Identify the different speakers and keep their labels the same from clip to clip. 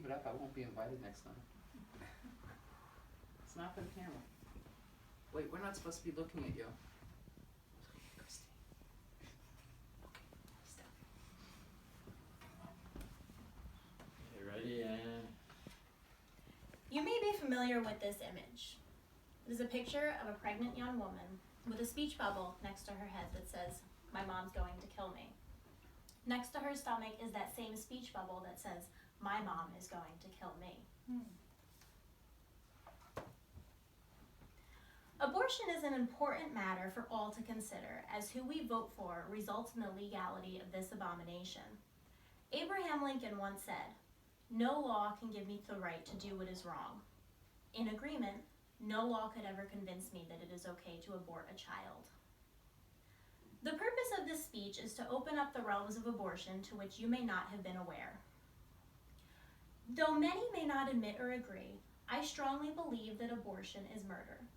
Speaker 1: it up, I won't be invited next time. It's not for the camera. Wait, we're not supposed to be looking at you. Christine. Okay, stop.
Speaker 2: Okay, ready, and...
Speaker 3: You may be familiar with this image. It is a picture of a pregnant young woman with a speech bubble next to her head that says, "My mom's going to kill me." Next to her stomach is that same speech bubble that says, "My mom is going to kill me." Abortion is an important matter for all to consider, as who we vote for results in the legality of this abomination. Abraham Lincoln once said, "No law can give me the right to do what is wrong." In agreement, no law could ever convince me that it is okay to abort a child. The purpose of this speech is to open up the realms of abortion to which you may not have been aware. Though many may not admit or agree, I strongly believe that abortion is murder.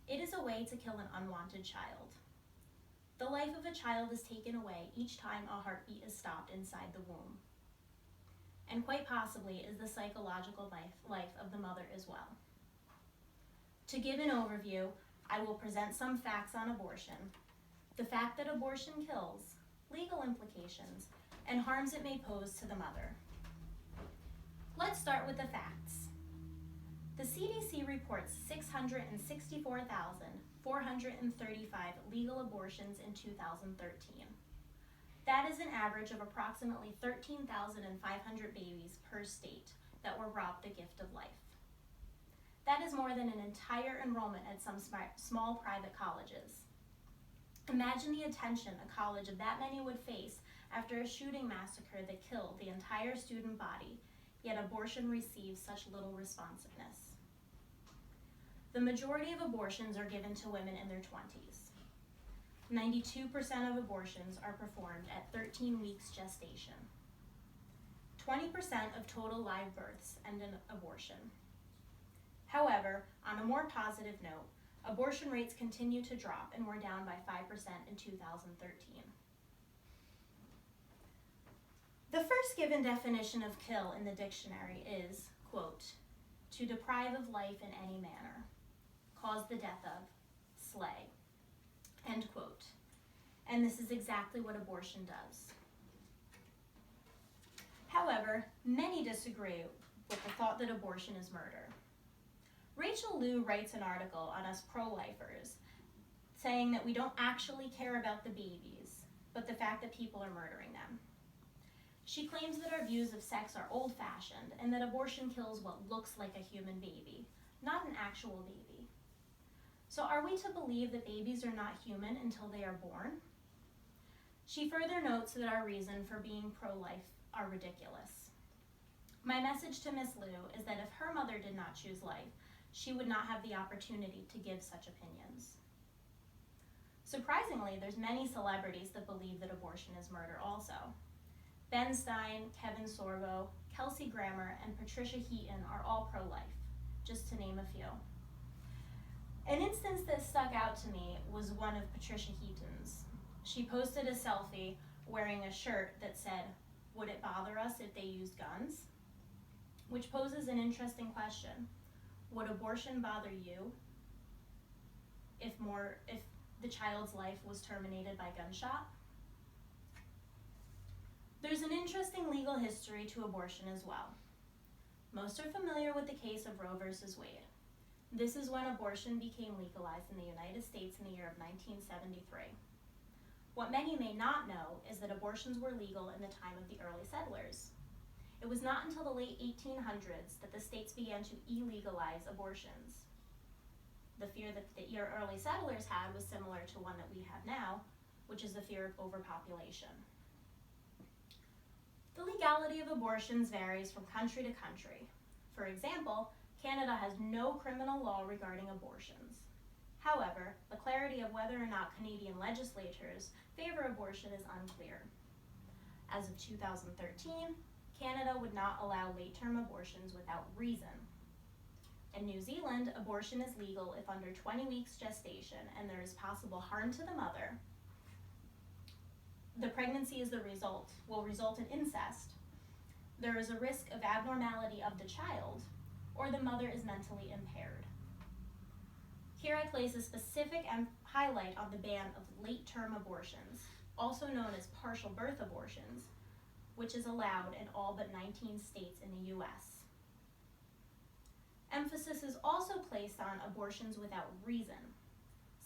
Speaker 3: It is a way to kill an unwanted child. The life of a child is taken away each time a heartbeat is stopped inside the womb. And quite possibly is the psychological life of the mother as well. To give an overview, I will present some facts on abortion, the fact that abortion kills, legal implications, and harms it may pose to the mother. Let's start with the facts. The CDC reports 664,435 legal abortions in 2013. That is an average of approximately 13,500 babies per state that were robbed the gift of life. That is more than an entire enrollment at some small private colleges. Imagine the attention a college of that many would face after a shooting massacre that killed the entire student body, yet abortion receives such little responsiveness. The majority of abortions are given to women in their 20s. 92% of abortions are performed at 13 weeks gestation. 20% of total live births end in abortion. However, on a more positive note, abortion rates continue to drop and were down by 5% in 2013. The first given definition of kill in the dictionary is, quote, "to deprive of life in any manner, cause the death of, slay," end quote. And this is exactly what abortion does. However, many disagree with the thought that abortion is murder. Rachel Liu writes an article on us pro-lifers saying that we don't actually care about the babies, but the fact that people are murdering them. She claims that our views of sex are old-fashioned and that abortion kills what looks like a human baby, not an actual baby. So are we to believe that babies are not human until they are born? She further notes that our reason for being pro-life are ridiculous. My message to Ms. Liu is that if her mother did not choose life, she would not have the opportunity to give such opinions. Surprisingly, there's many celebrities that believe that abortion is murder also. Ben Stein, Kevin Sorbo, Kelsey Grammer, and Patricia Heaton are all pro-life, just to name a few. An instance that stuck out to me was one of Patricia Heaton's. She posted a selfie wearing a shirt that said, "Would it bother us if they used guns?" Which poses an interesting question. Would abortion bother you if the child's life was terminated by gunshot? There's an interesting legal history to abortion as well. Most are familiar with the case of Roe versus Wade. This is when abortion became legalized in the United States in the year of 1973. What many may not know is that abortions were legal in the time of the early settlers. It was not until the late 1800s that the states began to illegalize abortions. The fear that the early settlers had was similar to one that we have now, which is the fear of overpopulation. The legality of abortions varies from country to country. For example, Canada has no criminal law regarding abortions. However, the clarity of whether or not Canadian legislators favor abortion is unclear. As of 2013, Canada would not allow late-term abortions without reason. In New Zealand, abortion is legal if under 20 weeks gestation and there is possible harm to the mother. The pregnancy will result in incest. there is a risk of abnormality of the child, or the mother is mentally impaired. Here I place a specific highlight on the ban of late-term abortions, also known as partial birth abortions, which is allowed in all but 19 states in the US. Emphasis is also placed on abortions without reason,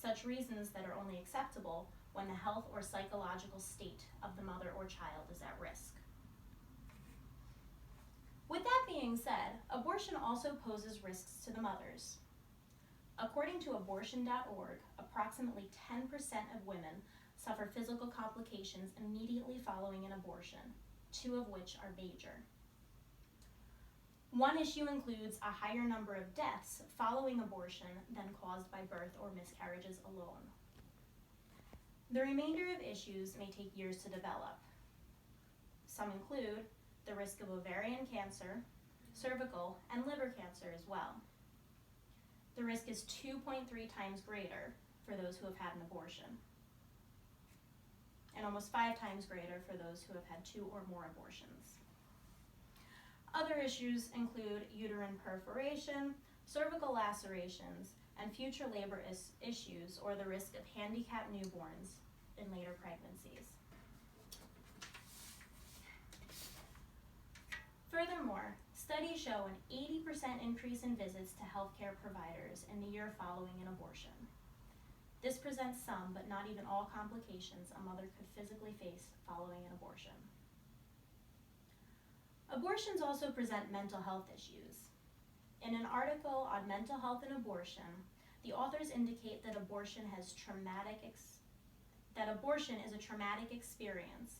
Speaker 3: such reasons that are only acceptable when the health or psychological state of the mother or child is at risk. With that being said, abortion also poses risks to the mothers. According to abortion.org, approximately 10% of women suffer physical complications immediately following an abortion, 2 of which are major. One issue includes a higher number of deaths following abortion than caused by birth or miscarriages alone. The remainder of issues may take years to develop. Some include the risk of ovarian cancer, cervical, and liver cancer as well. The risk is 2.3 times greater for those who have had an abortion, and almost 5 times greater for those who have had 2 or more abortions. Other issues include uterine perforation, cervical lacerations, and future labor issues, or the risk of handicapped newborns in later pregnancies. Furthermore, studies show an 80% increase in visits to healthcare providers in the year following an abortion. This presents some, but not even all, complications a mother could physically face following an abortion. Abortions also present mental health issues. In an article on mental health and abortion, the authors indicate that abortion is a traumatic experience,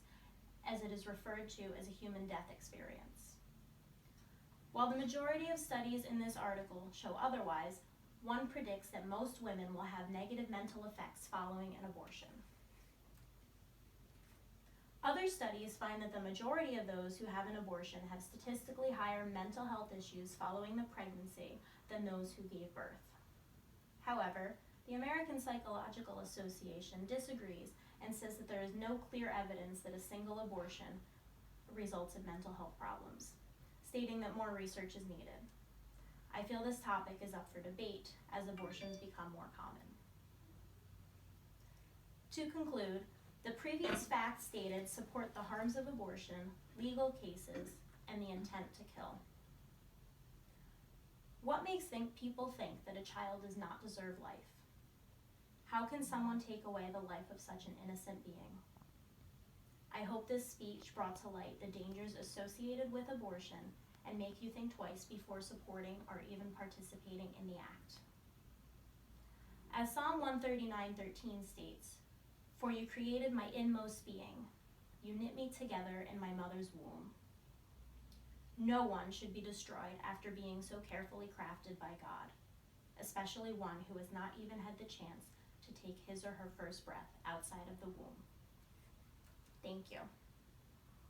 Speaker 3: as it is referred to as a human death experience. While the majority of studies in this article show otherwise, one predicts that most women will have negative mental effects following an abortion. Other studies find that the majority of those who have an abortion have statistically higher mental health issues following the pregnancy than those who gave birth. However, the American Psychological Association disagrees and says that there is no clear evidence that a single abortion results in mental health problems, stating that more research is needed. I feel this topic is up for debate as abortions become more common. To conclude, the previous facts stated support the harms of abortion, legal cases, and the intent to kill. What makes people think that a child does not deserve life? How can someone take away the life of such an innocent being? I hope this speech brought to light the dangers associated with abortion and make you think twice before supporting or even participating in the act. As Psalm 139:13 states, "For you created my inmost being. You knit me together in my mother's womb." No one should be destroyed after being so carefully crafted by God, especially one who has not even had the chance to take his or her first breath outside of the womb. Thank you.